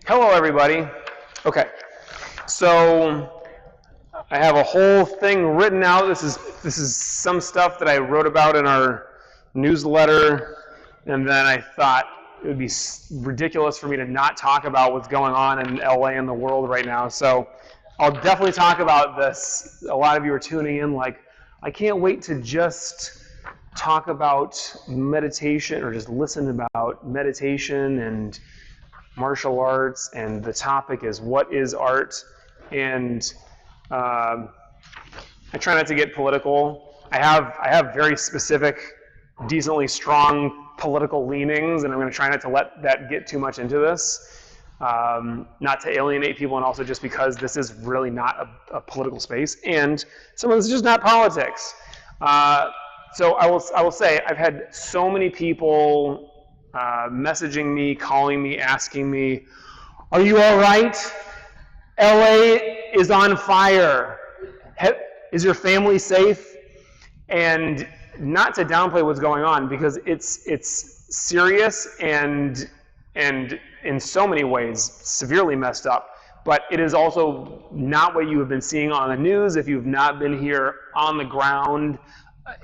Hello, everybody. Okay, so I have a whole thing written out. This is some stuff that I wrote about in our newsletter, and then I thought it would be ridiculous for me to not talk about what's going on in LA and the world right now. So I'll definitely talk about this. A lot of you are tuning in like, I can't wait to just talk about meditation or just listen about meditation and martial arts, and the topic is what is art, and I try not to get political. I have very specific, decently strong political leanings, and I'm going to try not to let that get too much into this, not to alienate people, and also just because this is really not a political space, and some of this is just not politics. So I will say I've had so many people messaging me, calling me, asking me, "Are you all right? LA is on fire. Is your family safe?" And not to downplay what's going on, because it's serious and in so many ways severely messed up. But it is also not what you have been seeing on the news if you've not been here on the ground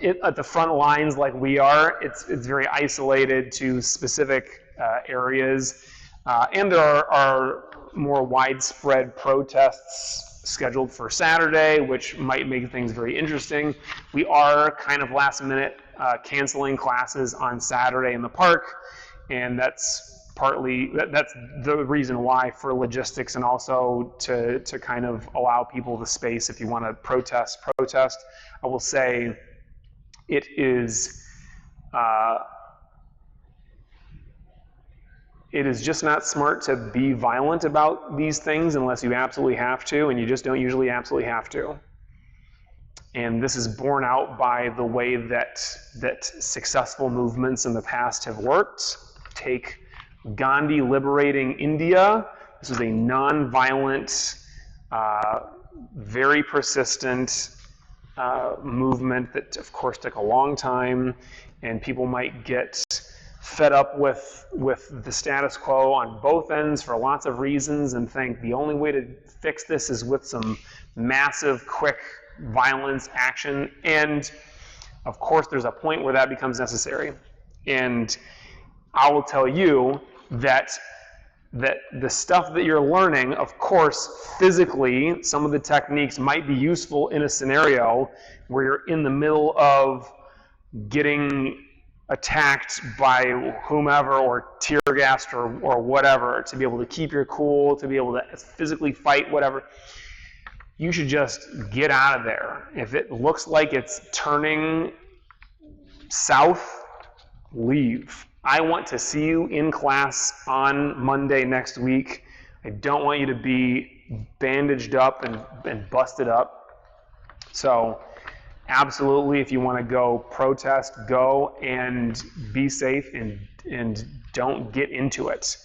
at the front lines like we are. It's very isolated to specific areas, and there are more widespread protests scheduled for Saturday, which might make things very interesting. We are kind of last minute canceling classes on Saturday in the park, and that's the reason why, for logistics, and also to kind of allow people the space. If you want to protest. I will say it is just not smart to be violent about these things unless you absolutely have to, and you just don't usually absolutely have to. And this is borne out by the way that successful movements in the past have worked. Take Gandhi liberating India. This was a non-violent, very persistent movement that, of course, took a long time, and people might get fed up with the status quo on both ends for lots of reasons, and think the only way to fix this is with some massive, quick violence action. And of course, there's a point where that becomes necessary. And I will tell you that the stuff that you're learning, of course, physically, some of the techniques might be useful in a scenario where you're in the middle of getting attacked by whomever, or tear gassed, or whatever, to be able to keep your cool, to be able to physically fight, whatever. You should just get out of there. If it looks like it's turning south, leave. I want to see you in class on Monday next week. I don't want you to be bandaged up and busted up. So absolutely, if you want to go protest, go, and be safe, and don't get into it.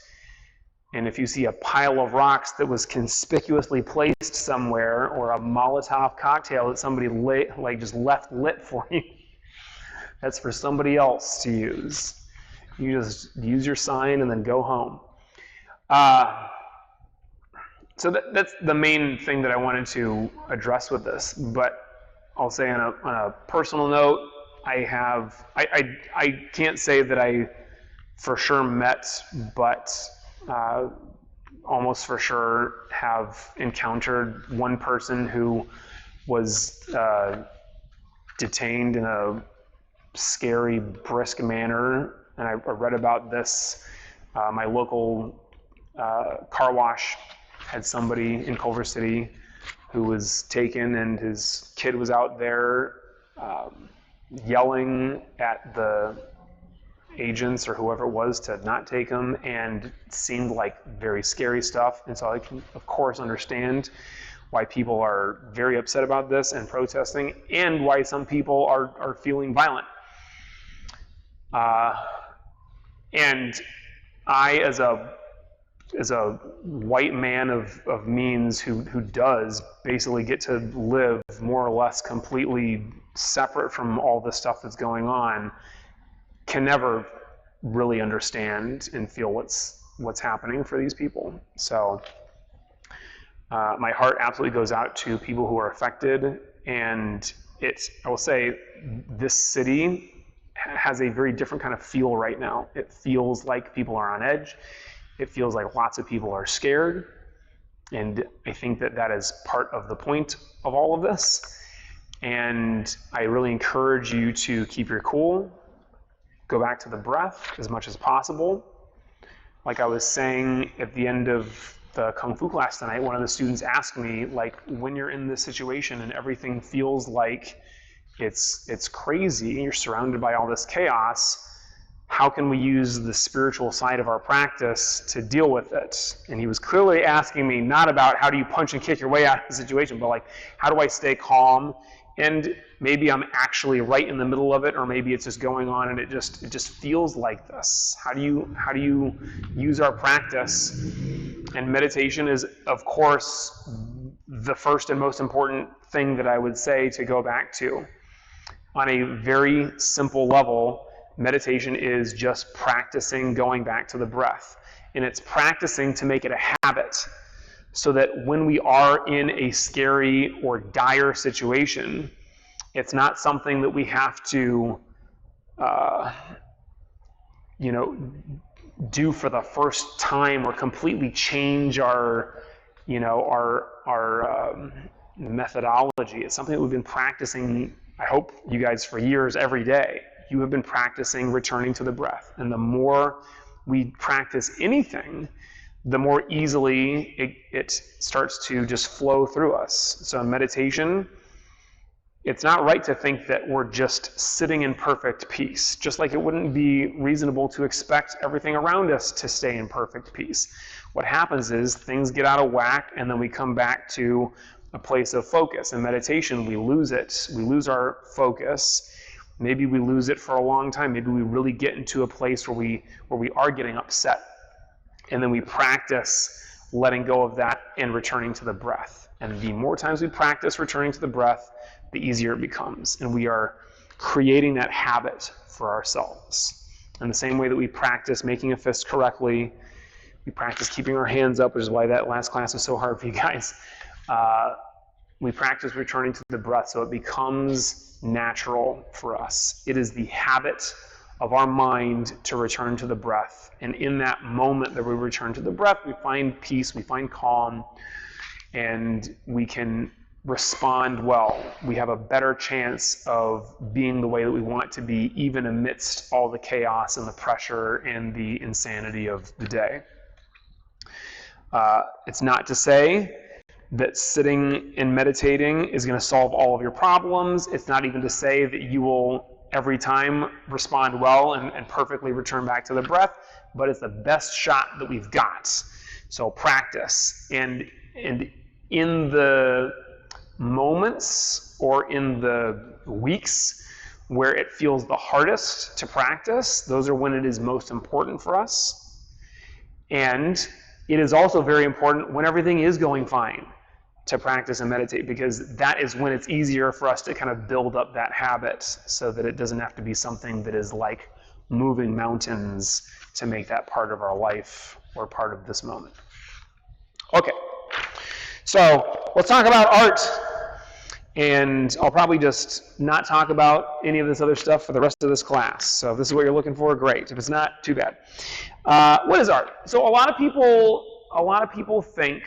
And if you see a pile of rocks that was conspicuously placed somewhere, or a Molotov cocktail that somebody just left lit for you, that's for somebody else to use. You just use your sign and then go home. So that's the main thing that I wanted to address with this. But I'll say on a personal note, I can't say that I for sure met, but almost for sure have encountered one person who was detained in a scary, brisk manner. And I read about this. My local car wash had somebody in Culver City who was taken, and his kid was out there yelling at the agents or whoever it was to not take him, and it seemed like very scary stuff. And so I can, of course, understand why people are very upset about this and protesting, and why some people are feeling violent. And I, as a white man of means who does basically get to live more or less completely separate from all the stuff that's going on, can never really understand and feel what's what's happening for these people. So my heart absolutely goes out to people who are affected, and I will say, this city has a very different kind of feel right now. It feels like people are on edge. It feels like lots of people are scared. And I think that is part of the point of all of this. And I really encourage you to keep your cool, go back to the breath as much as possible. Like I was saying at the end of the Kung Fu class tonight, one of the students asked me, like, when you're in this situation and everything feels like it's crazy, you're surrounded by all this chaos, how can we use the spiritual side of our practice to deal with it? And he was clearly asking me not about how do you punch and kick your way out of the situation, but like, how do I stay calm? And maybe I'm actually right in the middle of it, or maybe it's just going on and it just feels like this. How do you use our practice? And meditation is, of course, the first and most important thing that I would say to go back to. On a very simple level, meditation is just practicing going back to the breath. And it's practicing to make it a habit, so that when we are in a scary or dire situation, it's not something that we have to, do for the first time or completely change our methodology. It's something that we've been practicing, I hope you guys, for years, every day. You have been practicing returning to the breath. And the more we practice anything, the more easily it starts to just flow through us. So in meditation, it's not right to think that we're just sitting in perfect peace, just like it wouldn't be reasonable to expect everything around us to stay in perfect peace. What happens is things get out of whack, and then we come back to a place of focus. In meditation, we lose it. We lose our focus. Maybe we lose it for a long time. Maybe we really get into a place where we are getting upset. And then we practice letting go of that and returning to the breath. And the more times we practice returning to the breath, the easier it becomes. And we are creating that habit for ourselves. In the same way that we practice making a fist correctly, we practice keeping our hands up, which is why that last class was so hard for you guys. We practice returning to the breath so it becomes natural for us. It is the habit of our mind to return to the breath. And in that moment that we return to the breath, we find peace, we find calm, and we can respond well. We have a better chance of being the way that we want to be, even amidst all the chaos and the pressure and the insanity of the day. It's not to say that sitting and meditating is going to solve all of your problems. It's not even to say that you will every time respond well and perfectly return back to the breath, but it's the best shot that we've got. So practice. And in the moments or in the weeks where it feels the hardest to practice, those are when it is most important for us. And it is also very important when everything is going fine to practice and meditate, because that is when it's easier for us to kind of build up that habit so that it doesn't have to be something that is like moving mountains to make that part of our life or part of this moment. Okay, so let's talk about art. And I'll probably just not talk about any of this other stuff for the rest of this class. So if this is what you're looking for, great. If it's not, too bad. What is art? So a lot of people think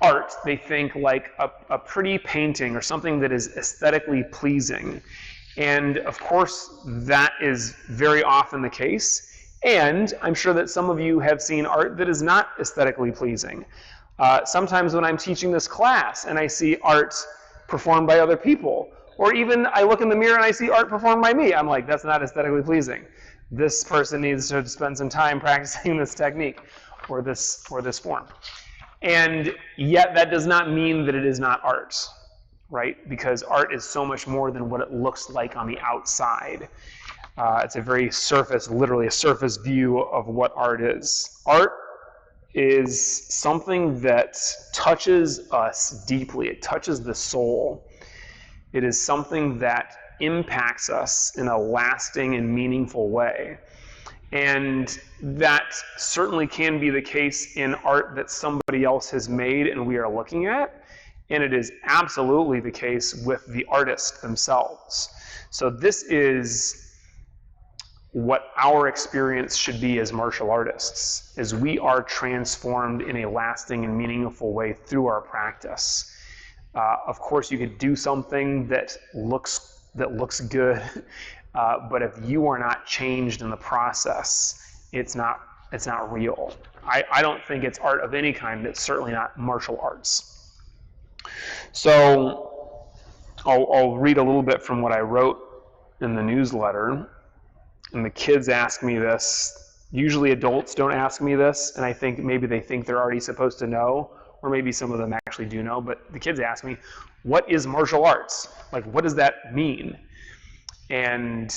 art, they think like a pretty painting or something that is aesthetically pleasing. And of course, that is very often the case. And I'm sure that some of you have seen art that is not aesthetically pleasing. Sometimes when I'm teaching this class and I see art performed by other people, or even I look in the mirror and I see art performed by me, I'm like, that's not aesthetically pleasing. This person needs to spend some time practicing this technique or this form. And yet that does not mean that it is not art, right? Because art is so much more than what it looks like on the outside. It's a very literally a surface view of what art is. Art is something that touches us deeply. It touches the soul. It is something that impacts us in a lasting and meaningful way. And that certainly can be the case in art that somebody else has made and we are looking at. And it is absolutely the case with the artists themselves. So this is what our experience should be as martial artists, is we are transformed in a lasting and meaningful way through our practice. Of course, you could do something that looks good, but if you are not changed in the process, it's not real. I don't think it's art of any kind. It's certainly not martial arts. So I'll read a little bit from what I wrote in the newsletter. And the kids ask me this. Usually adults don't ask me this, and I think maybe they think they're already supposed to know, or maybe some of them actually do know, but the kids ask me, what is martial arts? Like, what does that mean? And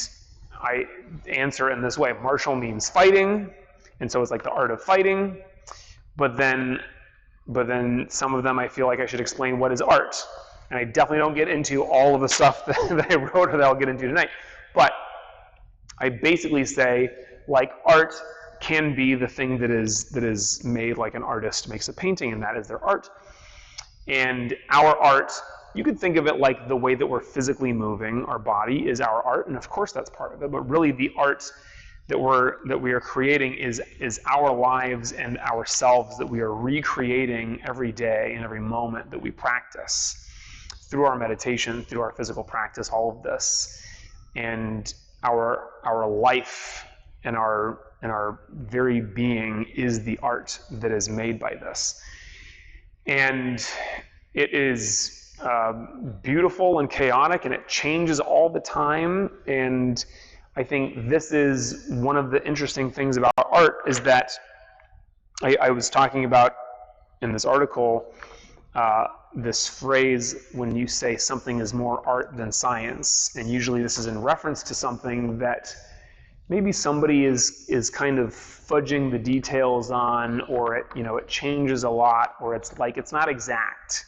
I answer in this way. Martial means fighting, and so it's like the art of fighting, but then some of them I feel like I should explain what is art. And I definitely don't get into all of the stuff that I wrote or that I'll get into tonight, but I basically say, like, art can be the thing that is made like an artist makes a painting, and that is their art. And our art, you could think of it like the way that we're physically moving our body is our art, and of course that's part of it, but really the art that we are creating is our lives and ourselves that we are recreating every day and every moment that we practice through our meditation, through our physical practice, all of this. And our life and our very being is the art that is made by this. And it is beautiful and chaotic, and it changes all the time. And I think this is one of the interesting things about art, is that I was talking about in this article this phrase when you say something is more art than science, and usually this is in reference to something that maybe somebody is kind of fudging the details on, or it changes a lot, or it's not exact.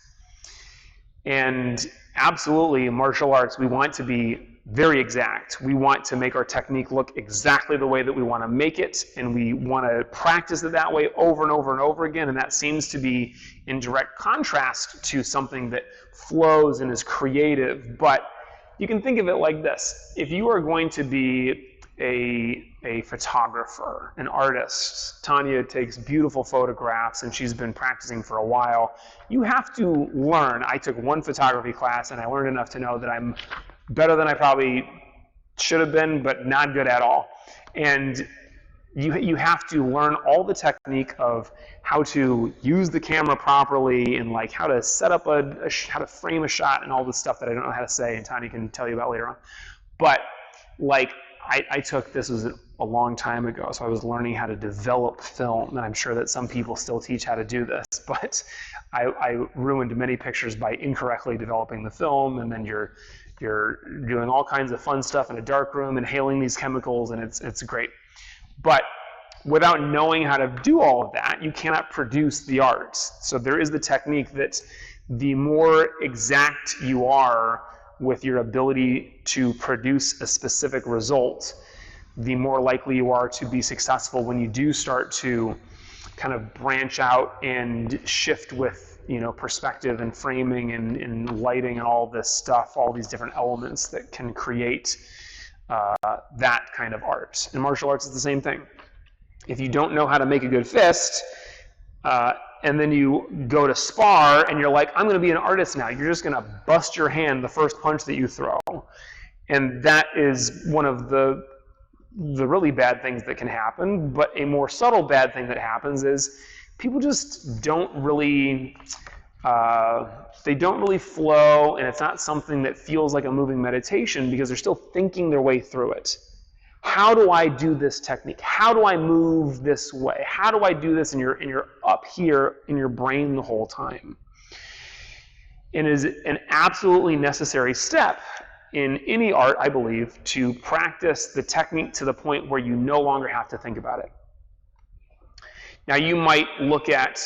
And absolutely, martial arts, we want to be very exact. We want to make our technique look exactly the way that we want to make it, and we want to practice it that way over and over and over again, and that seems to be in direct contrast to something that flows and is creative. But you can think of it like this. If you are going to be a photographer, an artist, Tanya takes beautiful photographs and she's been practicing for a while, you have to learn. I took one photography class and I learned enough to know that I'm better than I probably should have been, but not good at all. And you have to learn all the technique of how to use the camera properly, and like how to set up how to frame a shot, and all this stuff that I don't know how to say, and Tanya can tell you about later on. But like I took, this was a long time ago, so I was learning how to develop film, and I'm sure that some people still teach how to do this, but I ruined many pictures by incorrectly developing the film, and then you're doing all kinds of fun stuff in a dark room, inhaling these chemicals, and it's great. But without knowing how to do all of that, you cannot produce the art. So there is the technique that the more exact you are with your ability to produce a specific result, the more likely you are to be successful when you do start to kind of branch out and shift with perspective and framing and lighting and all this stuff, all these different elements that can create that kind of art. And martial arts is the same thing. If you don't know how to make a good fist, and then you go to spar and you're like, I'm going to be an artist now, you're just going to bust your hand the first punch that you throw. And that is one of the really bad things that can happen. But a more subtle bad thing that happens is people just don't really, they don't really flow, and it's not something that feels like a moving meditation because they're still thinking their way through it. How do I do this technique? How do I move this way? How do I do this? And you're up here in your brain the whole time. And it is an absolutely necessary step in any art, I believe, to practice the technique to the point where you no longer have to think about it. Now, you might look at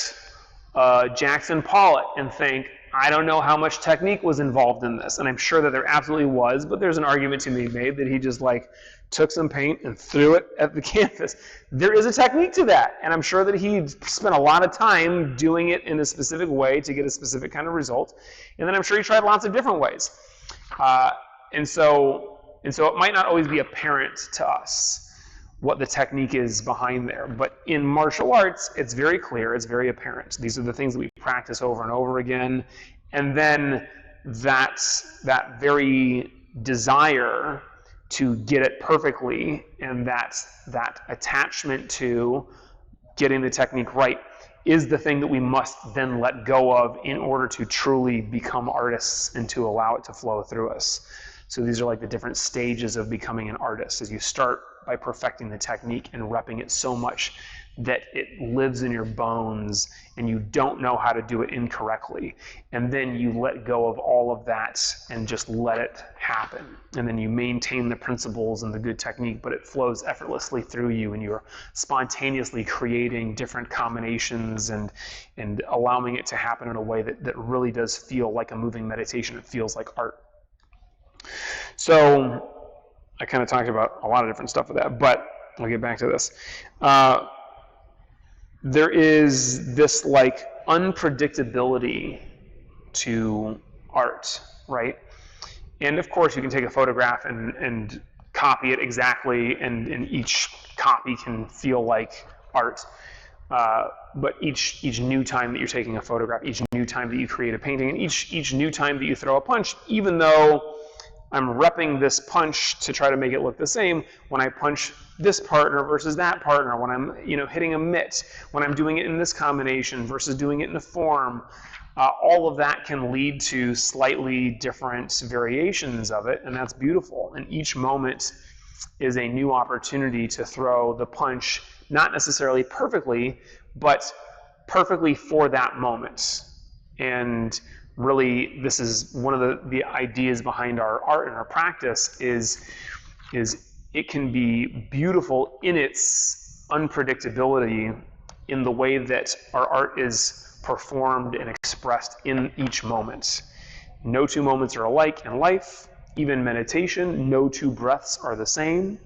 Jackson Pollock and think, I don't know how much technique was involved in this, and I'm sure that there absolutely was, but there's an argument to be made that he just like took some paint and threw it at the canvas. There is a technique to that, and I'm sure that he spent a lot of time doing it in a specific way to get a specific kind of result, and then I'm sure he tried lots of different ways. And so it might not always be apparent to us what the technique is behind there. But in martial arts, it's very clear, it's very apparent. These are the things that we practice over and over again. And then that very desire to get it perfectly and that attachment to getting the technique right is the thing that we must then let go of in order to truly become artists and to allow it to flow through us. So these are like the different stages of becoming an artist. As you start by perfecting the technique and repping it so much that it lives in your bones and you don't know how to do it incorrectly. And then you let go of all of that and just let it happen. And then you maintain the principles and the good technique, but it flows effortlessly through you and you're spontaneously creating different combinations and allowing it to happen in a way that really does feel like a moving meditation. It feels like art. So I kind of talked about a lot of different stuff with that, but I'll get back to this. There is this like unpredictability to art, right? And of course you can take a photograph and copy it exactly, and each copy can feel like art. But each new time that you're taking a photograph, each new time that you create a painting, and each new time that you throw a punch, even though I'm repping this punch to try to make it look the same, when I punch this partner versus that partner, when I'm hitting a mitt, when I'm doing it in this combination versus doing it in a form, all of that can lead to slightly different variations of it, and that's beautiful. And each moment is a new opportunity to throw the punch, not necessarily perfectly, but perfectly for that moment. And really, this is one of the ideas behind our art and our practice is it can be beautiful in its unpredictability in the way that our art is performed and expressed in each moment. No two moments are alike in life. Even meditation, no two breaths are the same.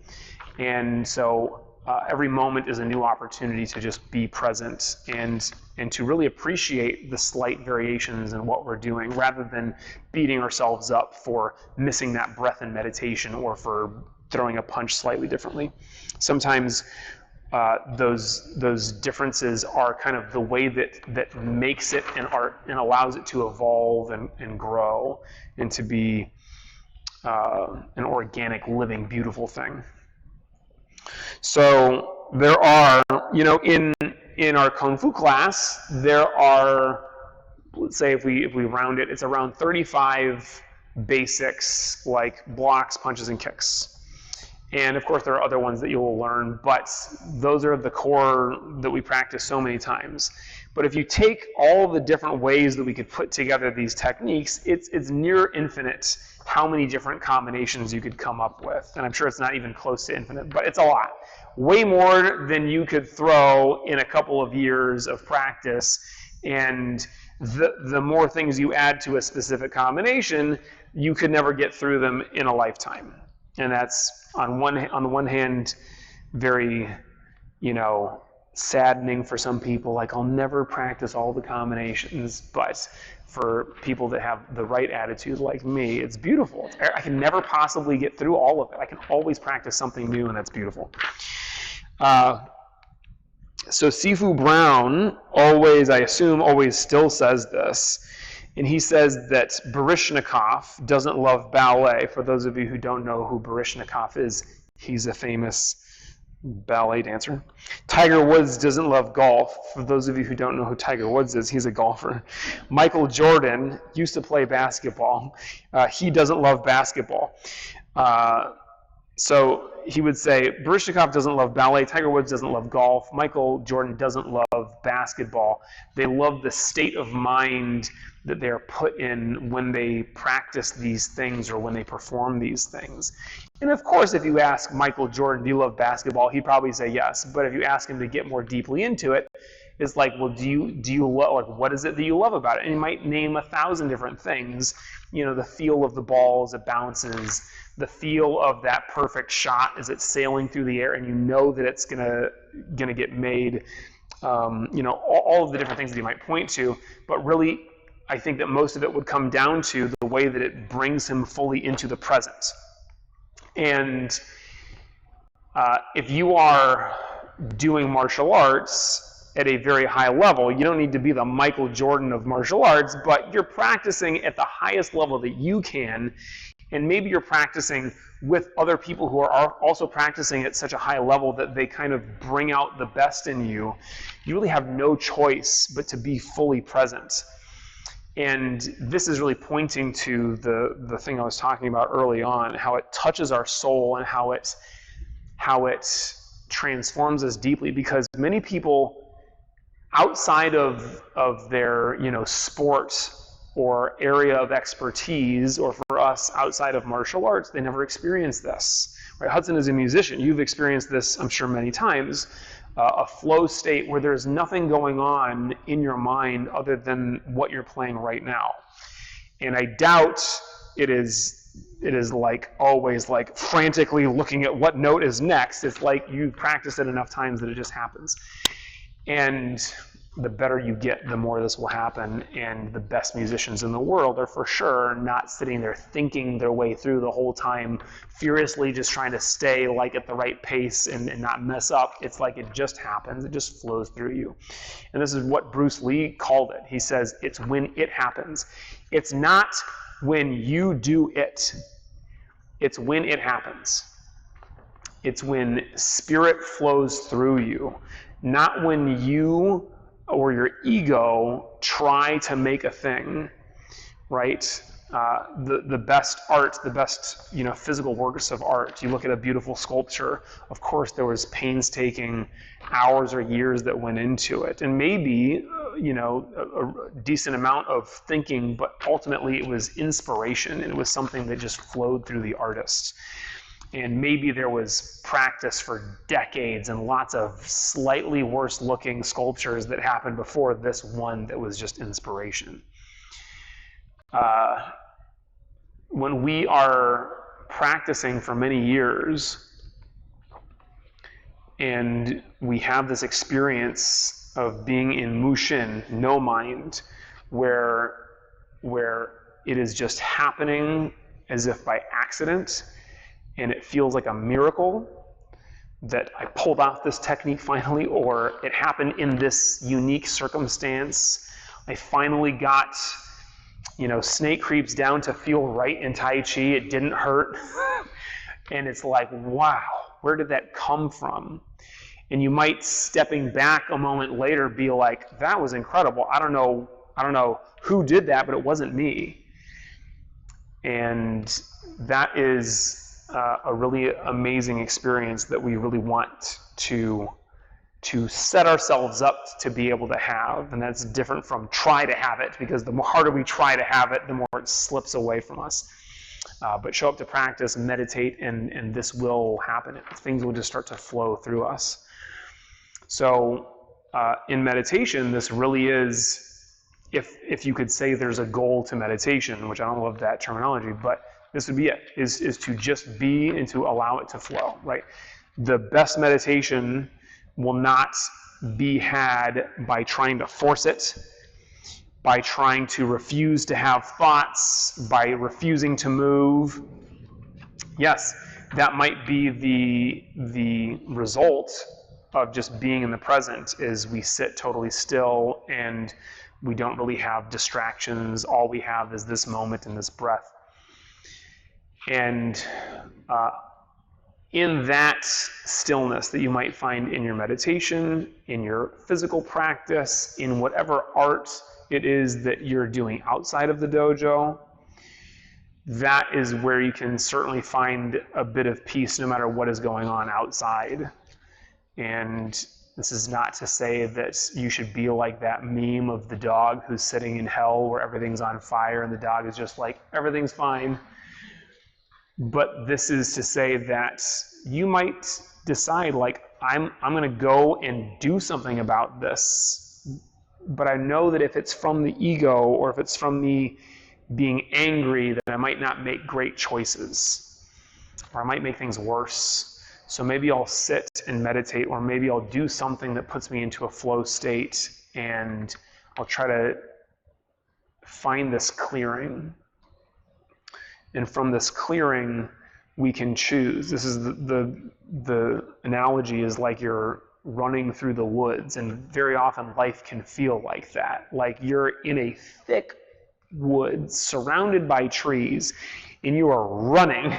And so every moment is a new opportunity to just be present and to really appreciate the slight variations in what we're doing rather than beating ourselves up for missing that breath in meditation or for throwing a punch slightly differently. Sometimes those differences are kind of the way that makes it an art and allows it to evolve and grow and to be an organic, living, beautiful thing. So there are, in our Kung Fu class, there are, let's say if we round it, it's around 35 basics like blocks, punches, and kicks. And of course there are other ones that you will learn, but those are the core that we practice so many times. But if you take all the different ways that we could put together these techniques, it's near infinite how many different combinations you could come up with. And I'm sure it's not even close to infinite, but it's a lot. Way more than you could throw in a couple of years of practice. And the more things you add to a specific combination, you could never get through them in a lifetime. And that's on the one hand very, saddening for some people, like I'll never practice all the combinations, but for people that have the right attitude like me, it's beautiful. I can never possibly get through all of it. I can always practice something new, and that's beautiful. So Sifu Brown I assume always still says this, and he says that Baryshnikov doesn't love ballet. For those of you who don't know who Baryshnikov is, he's a famous ballet dancer. Tiger Woods doesn't love golf. For those of you who don't know who Tiger Woods is, he's a golfer. Michael Jordan used to play basketball. He doesn't love basketball. So he would say, Baryshnikov doesn't love ballet, Tiger Woods doesn't love golf, Michael Jordan doesn't love basketball. They love the state of mind that they're put in when they practice these things or when they perform these things. And of course, if you ask Michael Jordan, do you love basketball? He'd probably say yes. But if you ask him to get more deeply into it, it's like, well, do you love, like, what is it that you love about it? And you might name 1,000 different things. You know, the feel of the ball as it bounces, the feel of that perfect shot as it's sailing through the air, and you know that it's gonna get made. You know, all of the different things that you might point to. But really, I think that most of it would come down to the way that it brings him fully into the present. And if you are doing martial arts at a very high level, you don't need to be the Michael Jordan of martial arts, but you're practicing at the highest level that you can, and maybe you're practicing with other people who are also practicing at such a high level that they kind of bring out the best in you. You really have no choice but to be fully present. And this is really pointing to the thing I was talking about early on, how it touches our soul and how it transforms us deeply, because many people outside of their, you know, sport or area of expertise, or for us outside of martial arts, they never experienced this. Right? Hudson is a musician. You've experienced this, I'm sure, many times. A flow state where there's nothing going on in your mind other than what you're playing right now. And I doubt it is like always like frantically looking at what note is next. It's like you practice it enough times that it just happens. And the better you get, the more this will happen. And the best musicians in the world are for sure not sitting there thinking their way through the whole time, furiously just trying to stay like at the right pace and not mess up. It's like it just happens. It just flows through you. And this is what Bruce Lee called it. He says, it's when it happens. It's not when you do it. It's when it happens. It's when spirit flows through you. Not when you or your ego try to make a thing, right? The best art, the best, you know, physical works of art. You look at a beautiful sculpture. Of course, there was painstaking hours or years that went into it, and maybe, you know, a decent amount of thinking. But ultimately, it was inspiration, and it was something that just flowed through the artist. And maybe there was practice for decades and lots of slightly worse looking sculptures that happened before this one that was just inspiration. When we are practicing for many years and we have this experience of being in mushin, no mind, where it is just happening as if by accident, and it feels like a miracle that I pulled off this technique finally, or it happened in this unique circumstance. I finally got, you know, snake creeps down to feel right in Tai Chi. It didn't hurt. And it's like, wow, where did that come from? And you might, stepping back a moment later, be like, that was incredible. I don't know who did that, but it wasn't me. And that is a really amazing experience that we really want to set ourselves up to be able to have. And that's different from try to have it, because the harder we try to have it, the more it slips away from us. But show up to practice, meditate, and this will happen. Things will just start to flow through us. So in meditation, this really is, if you could say there's a goal to meditation, which I don't love that terminology, but this would be it, is to just be and to allow it to flow, right? The best meditation will not be had by trying to force it, by trying to refuse to have thoughts, by refusing to move. Yes, that might be the result of just being in the present, is we sit totally still and we don't really have distractions. All we have is this moment and this breath. And in that stillness that you might find in your meditation, in your physical practice, in whatever art it is that you're doing outside of the dojo, that is where you can certainly find a bit of peace no matter what is going on outside. And this is not to say that you should be like that meme of the dog who's sitting in hell where everything's on fire and the dog is just like, everything's fine. But this is to say that you might decide, like, I'm going to go and do something about this. But I know that if it's from the ego or if it's from me being angry, that I might not make great choices, or I might make things worse. So maybe I'll sit and meditate, or maybe I'll do something that puts me into a flow state, and I'll try to find this clearing. And from this clearing, we can choose. This is the analogy is like you're running through the woods, and very often life can feel like that. Like you're in a thick woods surrounded by trees, and you are running.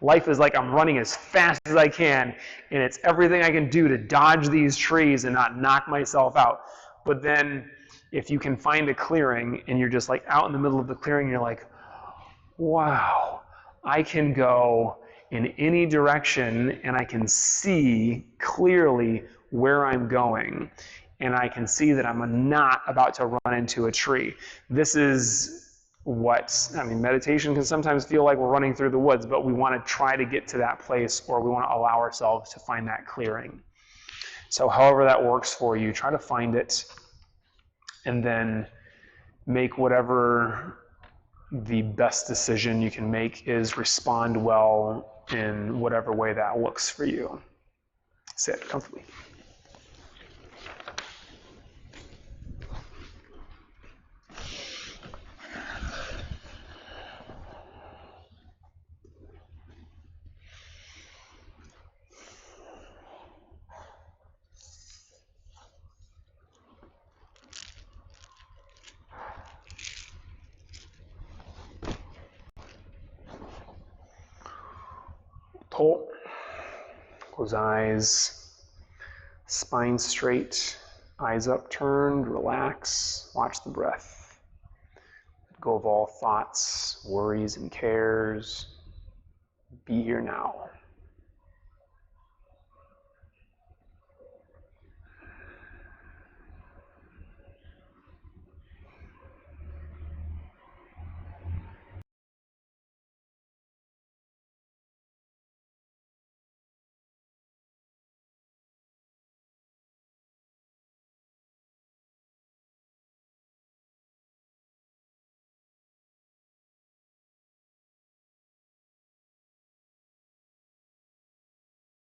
Life is like I'm running as fast as I can, and it's everything I can do to dodge these trees and not knock myself out. But then if you can find a clearing and you're just like out in the middle of the clearing, you're like, wow, I can go in any direction and I can see clearly where I'm going, and I can see that I'm not about to run into a tree. This is what, I mean, meditation can sometimes feel like we're running through the woods, but we want to try to get to that place, or we want to allow ourselves to find that clearing. So however that works for you, try to find it, and then make whatever the best decision you can make is. Respond well in whatever way that looks for you. Sit comfortably. Pull. Close eyes. Spine straight. Eyes upturned. Relax. Watch the breath. Let go of all thoughts, worries, and cares. Be here now.